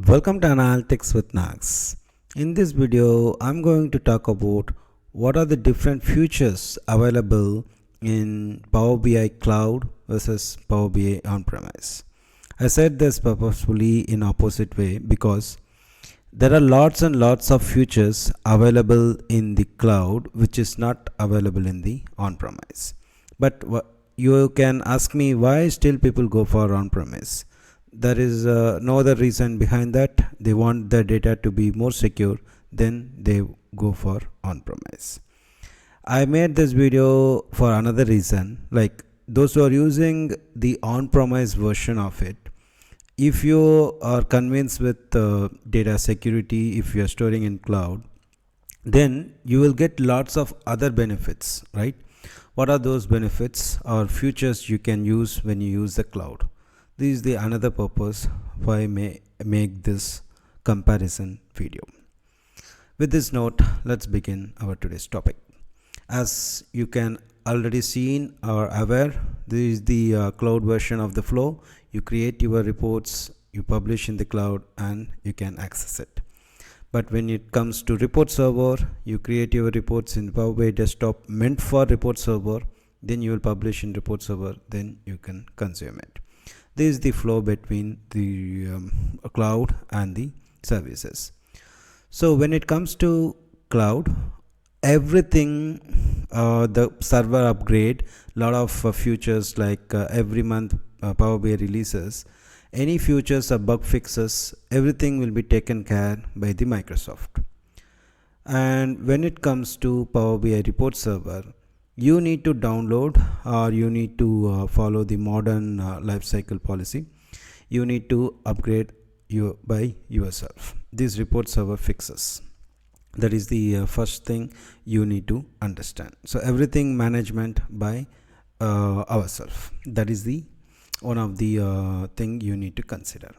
Welcome to Analytics with Nags. In this video, I'm going to talk about what are the different features available in Power BI Cloud versus Power BI on-premise. I said this purposefully in opposite way because there are lots and lots of features available in the cloud which is not available in the on-premise. But you can ask me why still people go for on-premise. There is no other reason behind that. They want the data to be more secure, then they go for on-premise. I made this video for another reason, like those who are using the on-premise version of it, if you are convinced with data security, if you are storing in cloud, then you will get lots of other benefits, right? What are those benefits or features you can use when you use the cloud? This is the another purpose why I may make this comparison video. With this note, let's begin our today's topic. As you can already seen or aware, this is the cloud version of the flow. You create your reports, you publish in the cloud, and you can access it. But when it comes to report server, you create your reports in Power BI desktop meant for report server, then you will publish in report server, then you can consume it. This is the flow between the cloud and the services. So when it comes to cloud, everything, the server upgrade, lot of features like every month Power BI releases, any features or bug fixes, everything will be taken care by the Microsoft. And when it comes to Power BI report server, you need to download or you need to follow the modern lifecycle policy. You need to upgrade by yourself. This report server fixes. That is the first thing you need to understand. So everything management by ourselves. That is the one of the thing you need to consider.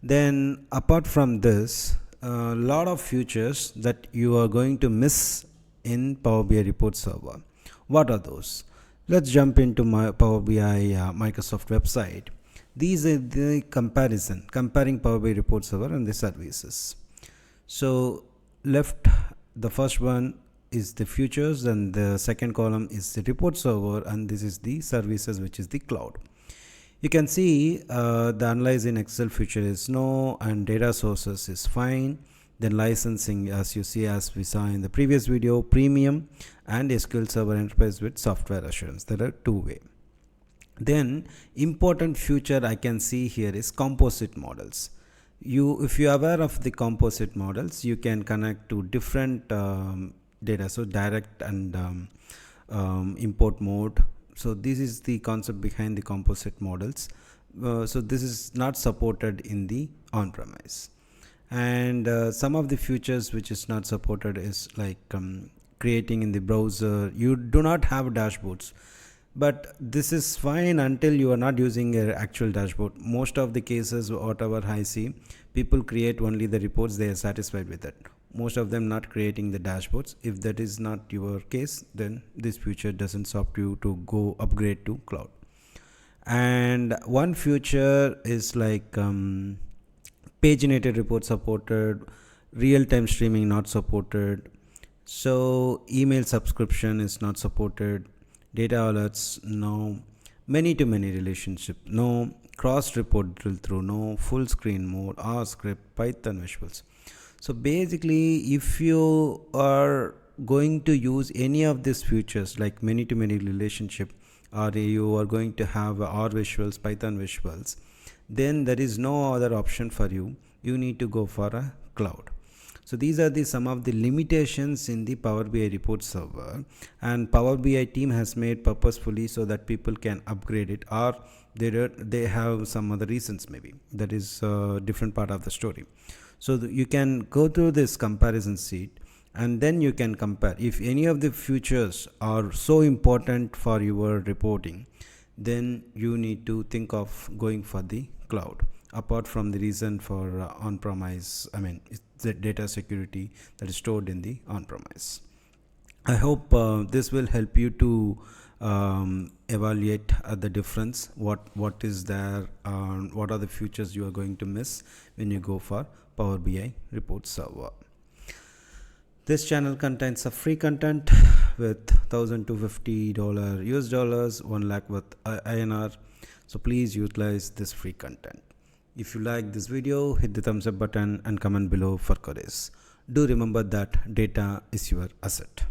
Then apart from this, a lot of features that you are going to miss in Power BI report server. What are those? Let's jump into my Power BI Microsoft website. These are the comparing Power BI report server and the services. So left, the first one is the features and the second column is the report server, and this is the services, which is the cloud. You can see the analyze in Excel feature is no, and data sources is fine. Then licensing, as you see, as we saw in the previous video, premium and SQL Server Enterprise with software assurance. There are two-way. Then important feature I can see here is composite models. If you are aware of the composite models, you can connect to different data, so direct and import mode. So this is the concept behind the composite models. So this is not supported in the on-premise. And some of the features which is not supported is like creating in the browser. You do not have dashboards, but this is fine until you are not using an actual dashboard. Most of the cases, whatever I see, people create only the reports, they are satisfied with it. Most of them not creating the dashboards. If that is not your case, then this feature doesn't stop you to go upgrade to cloud. And one feature is like paginated report supported, real-time streaming not supported, so email subscription is not supported, data alerts no, many-to-many relationship no, cross report drill through no, full screen mode, R script, Python visuals. So basically, if you are going to use any of these features like many-to-many relationship, or you are going to have R visuals, Python visuals, then there is no other option for you. You need to go for a cloud. So these are some of the limitations in the Power BI report server, and Power BI team has made purposefully so that people can upgrade it, or they have some other reasons, maybe that is a different part of the story. So you can go through this comparison sheet, and then you can compare. If any of the features are so important for your reporting, then you need to think of going for the cloud. Apart from the reason for on-premise, it's the data security that is stored in the on-premise. I hope this will help you to evaluate the difference, what is there, what are the features you are going to miss when you go for Power BI report server. This channel contains a free content with $1,250 US dollars, 1 lakh with INR. So please utilize this free content. If you like this video, hit the thumbs up button and comment below for queries. Do remember that data is your asset.